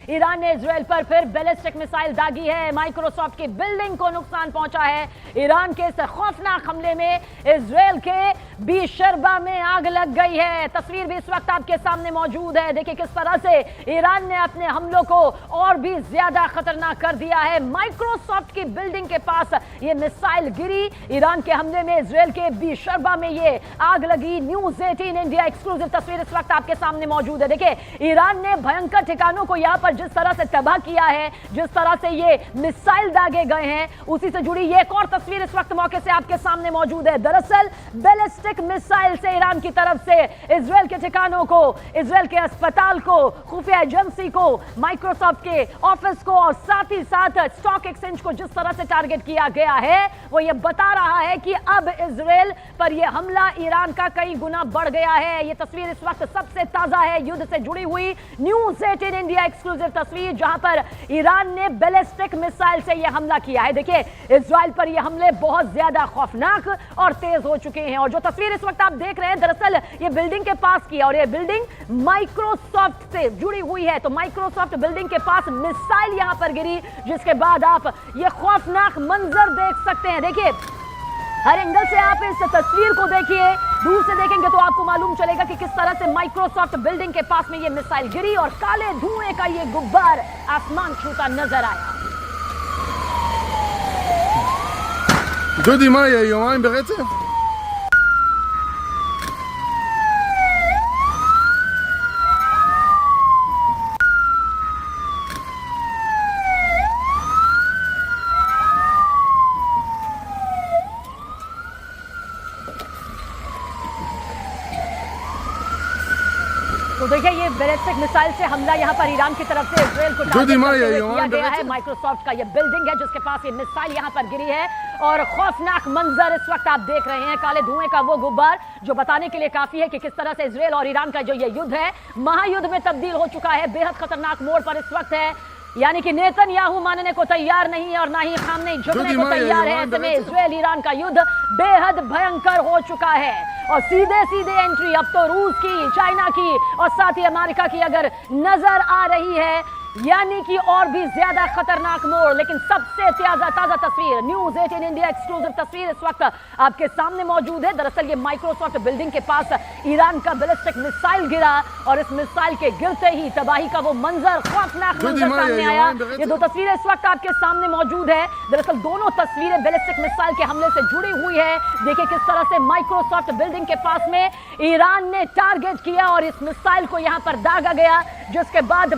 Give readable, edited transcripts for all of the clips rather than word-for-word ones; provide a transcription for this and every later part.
Iran ने Israel पर फिर बैलिस्टिक मिसाइल दागी है। माइक्रोसॉफ्ट की बिल्डिंग को नुकसान पहुंचा है। ईरान के इस खौफनाक हमले में इजराइल के बीशरबा में आग लग गई है। तस्वीर भी इस वक्त आपके सामने मौजूद है। देखिए किस तरह से ईरान ने अपने हमलों को और भी ज्यादा खतरनाक कर दिया है। माइक्रोसॉफ्ट की बिल्डिंग के पास ये मिसाइल गिरी। ईरान के हमले में इजराइल के बीशरबा में ये आग लगी। न्यूज़ 18 इंडिया एक्सक्लूसिव तस्वीर इस वक्त आपके सामने मौजूद है। देखिए ईरान ने भयंकर ठिकानों को यहां पर जिस तरह से तबाह किया है, जिस तरह से ये मिसाइल दागे गए हैं, उसी से जुड़ी ये एक और तस्वीर इस वक्त मौके से आपके सामने मौजूद है। दरअसल बैलिस्टिक मिसाइल से ईरान की तरफ से इजराइल के ठिकानों को, इजराइल के अस्पताल को, खुफिया एजेंसी को, माइक्रोसॉफ्ट के ऑफिस को और साथ ही साथ स्टॉक एक्सचेंज को जिस तरह से टारगेट किया गया है, वो ये बता रहा है कि अब इजराइल पर यह हमला ईरान का कई गुना बढ़ गया है। ये तस्वीर इस वक्त सबसे ताजा है, युद्ध से जुड़ी हुई न्यूज़ 18 इंडिया एक्सक्लूसिव तस्वीर, जहां पर ईरान ने बैलिस्टिक मिसाइल से यह हमला किया है। देखिए इजराइल पर यह हमले बहुत ज्यादा खौफनाक और तेज हो चुके हैं। और जो तस्वीर इस वक्त आप देख रहे हैं, दरअसल ये बिल्डिंग के पास की है और ये बिल्डिंग माइक्रोसॉफ्ट से जुड़ी हुई है। तो माइक्रोसॉफ्ट बिल्डिंग के पास मिसाइल यहां पर गिरी, जिसके बाद आप ये खौफनाक मंजर देख सकते हैं। देखिए हर एंगल से आप इस तस्वीर को देखिए, दूर से देखेंगे तो आपको मालूम चलेगा कि किस तरह से माइक्रोसॉफ्ट बिल्डिंग के पास में ये मिसाइल गिरी और काले धुएं का ये गुब्बार आसमान छूता नजर आया। דודי, מה יהיה? יומיים ברצף? तो देखिए ये बैलिस्टिक मिसाइल से हमला यहाँ पर ईरान की तरफ से इजराइल को टारगेट करते हुए किया गया है। माइक्रोसॉफ्ट का ये बिल्डिंग है जिसके पास ये मिसाइल यहाँ पर गिरी है और खौफनाक मंजर इस वक्त आप देख रहे हैं। काले धुएं का वो गुब्बार जो बताने के लिए काफी है कि किस तरह से इजराइल और ईरान का जो ये युद्ध है महायुद्ध में तब्दील हो चुका है। बेहद खतरनाक मोड़ पर इस वक्त है, यानी कि नेतन्याहू मानने को तैयार नहीं है और ना ही खामनेई झुकने को तैयार है। ऐसे में इजराइल ईरान का युद्ध बेहद भयंकर हो चुका है और सीधे सीधे एंट्री अब तो रूस की, चाइना की और साथ ही अमेरिका की अगर नजर आ रही है, यानी कि और भी ज्यादा खतरनाक मोड़। लेकिन सबसे ताजा तस्वीर, न्यूज़ 18 इंडिया एक्सक्लूसिव तस्वीर इस वक्त आपके सामने मौजूद है। दरअसल ये माइक्रोसॉफ्ट बिल्डिंग के पास ईरान का बैलिस्टिक मिसाइल गिरा और इस मिसाइल के गिरते ही तबाही का वो मंजर, खौफनाक मंजर सामने आया। ये दो तस्वीरें इस वक्त आपके सामने मौजूद है। दरअसल दोनों तस्वीरें बैलिस्टिक मिसाइल के हमले से जुड़ी हुई है। देखिए किस तरह से माइक्रोसॉफ्ट बिल्डिंग के पास में ईरान ने टारगेट किया और इस मिसाइल को यहां पर दागा गया, जिसके बाद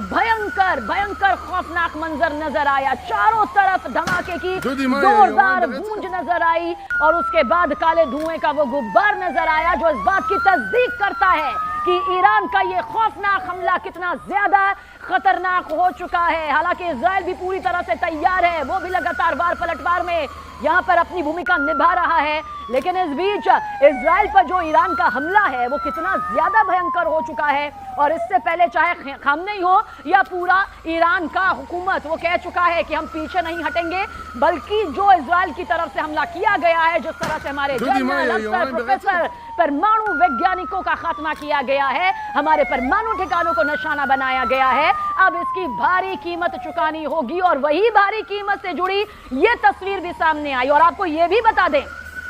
भयंकर खौफनाक मंजर नजर आया। चारों तरफ धमाके की जोरदार गूंज नजर आई और उसके बाद काले धुएं का वो गुब्बार नजर आया, जो इस बात की तस्दीक करता है कि ईरान का ये खौफनाक हमला कितना ज्यादा खतरनाक हो चुका है। हालांकि इजराइल भी पूरी तरह से तैयार है, वो भी लगातार वार पलटवार में यहां पर अपनी भूमिका निभा रहा है। लेकिन इस बीच इजराइल पर जो ईरान का हमला है वो कितना ज्यादा भयंकर हो चुका है और इससे पहले चाहे खामनेई हो या पूरा ईरान का हुकूमत, वो कह चुका है कि हम पीछे नहीं हटेंगे, बल्कि जो इजराइल की तरफ से हमला किया गया है, जिस तरह से हमारे जनरल, अफसर, प्रोफेसर, परमाणु वैज्ञानिकों का खात्मा किया गया है, हमारे परमाणु ठिकानों को निशाना बनाया गया है, अब इसकी भारी कीमत चुकानी होगी। और वही भारी कीमत से जुड़ी ये तस्वीर भी सामने आई। और आपको ये भी बता दें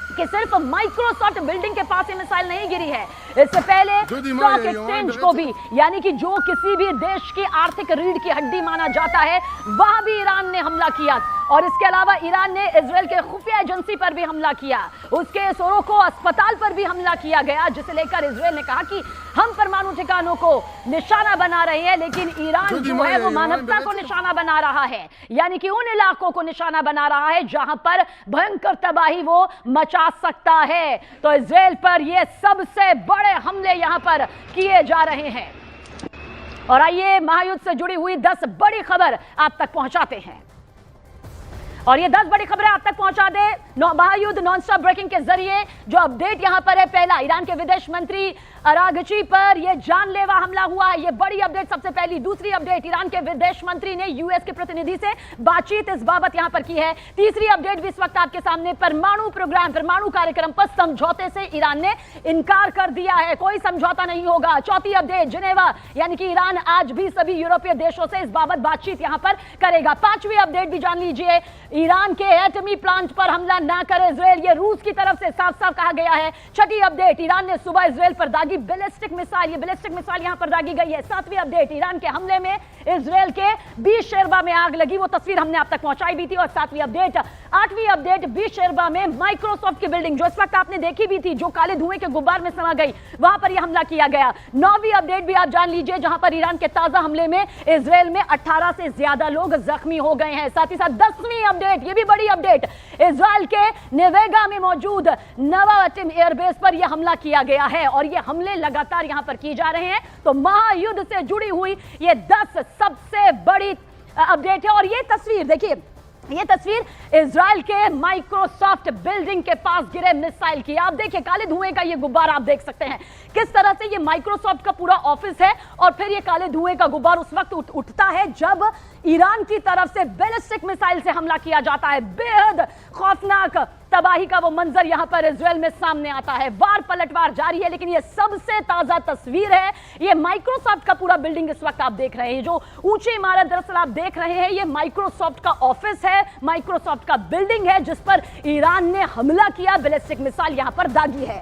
कि सिर्फ माइक्रोसॉफ्ट बिल्डिंग के पास ये मिसाइल नहीं गिरी है, इससे पहले स्टॉक एक्सचेंज को भी, यानी कि जो किसी भी देश की आर्थिक रीढ़ की हड्डी माना जाता है, वहां भी ईरान ने हमला किया। और इसके अलावा ईरान ने इजराइल के खुफिया एजेंसी पर भी हमला किया, उसके सोरोको अस्पताल पर भी हमला किया गया, जिसे लेकर इजराइल ने कहा कि हम परमाणु ठिकानों को निशाना बना रहे हैं, लेकिन ईरान जो है वो मानवता को निशाना बना रहा है, यानी कि उन इलाकों को निशाना बना रहा है जहां पर भयंकर तबाही वो मचा सकता है। तो इजराइल पर ये सबसे बड़े हमले यहां पर किए जा रहे हैं। और आइए महायुद्ध से जुड़ी हुई 10 बड़ी खबर आप तक पहुंचाते हैं। और ये 10 बड़ी खबरें आप तक पहुंचा दे महायुद्ध नॉन स्टॉप ब्रेकिंग के जरिए। जो अपडेट यहां पर है, पहला, ईरान के विदेश मंत्री अरागची पर यह जानलेवा हमला हुआ है। ये बड़ी अपडेट सबसे पहली। दूसरी अपडेट, ईरान के विदेश मंत्री ने यूएस के प्रतिनिधि से बातचीत इस बाबत यहां पर की है। तीसरी अपडेट भी इस वक्त आपके सामने, परमाणु प्रोग्राम, परमाणु कार्यक्रम पर समझौते से ईरान ने इनकार कर दिया है, कोई समझौता नहीं होगा। चौथी अपडेट, जिनेवा यानी कि ईरान आज भी सभी यूरोपीय देशों से इस बाबत बातचीत यहां पर करेगा। पांचवी अपडेट भी जान लीजिए, ईरान के एटमी प्लांट पर हमला ना करे इजरायल, ये रूस की तरफ से साफ साफ कहा गया है। छठी अपडेट, ईरान ने सुबह इजरायल पर दागी बैलिस्टिक मिसाइल, ये बैलिस्टिक मिसाइल यहां पर दागी गई है। सातवीं अपडेट, ईरान के हमले में इजरायल के बीश शेरबा में आग लगी, वो तस्वीर हमने आप तक पहुंचाई भी थी। और सातवीं अपडेट, आठवीं अपडेट, बीश शेरबा में माइक्रोसॉफ्ट की बिल्डिंग जो इस वक्त आपने देखी भी थी, जो काले धुएं के गुब्बार में समा गई, वहां पर यह हमला किया गया। नौवीं अपडेट भी आप जान लीजिए, जहां पर ईरान के ताजा हमले में इजरायल में 18 से ज्यादा लोग जख्मी हो गए हैं। साथ ही साथ 10वीं अपडेट, ये भी बड़ी अपडेट, इजरायल के नेवेगा में मौजूद नवाटिम एयरबेस पर यह हमला किया गया है और ये हमले लगातार यहां पर किए जा रहे हैं। तो महायुद्ध से जुड़ी हुई ये 10 सबसे बड़ी अपडेट है। और ये तस्वीर देखिए, ये तस्वीर इजरायल के माइक्रोसॉफ्ट बिल्डिंग के पास गिरे मिसाइल की। आप देखिए, काले धुएं का ये गुब्बार आप देख सकते हैं किस तरह से ये माइक्रोसॉफ्ट का पूरा ऑफिस है और फिर ये काले धुएं का गुब्बार उस वक्त उठता है जब ईरान की तरफ से बैलिस्टिक मिसाइल से हमला किया जाता है। बेहद खौफनाक तबाही का वो मंजर यहां पर इजरायल में सामने आता है। वार पलटवार जारी है, लेकिन ये सबसे ताजा तस्वीर है। ये माइक्रोसॉफ्ट का पूरा बिल्डिंग इस वक्त आप देख रहे हैं, जो ऊंची इमारत दरअसल आप देख रहे हैं, ये माइक्रोसॉफ्ट का ऑफिस है, माइक्रोसॉफ्ट का बिल्डिंग है जिस पर ईरान ने हमला किया, बैलिस्टिक मिसाइल यहां पर दागी है।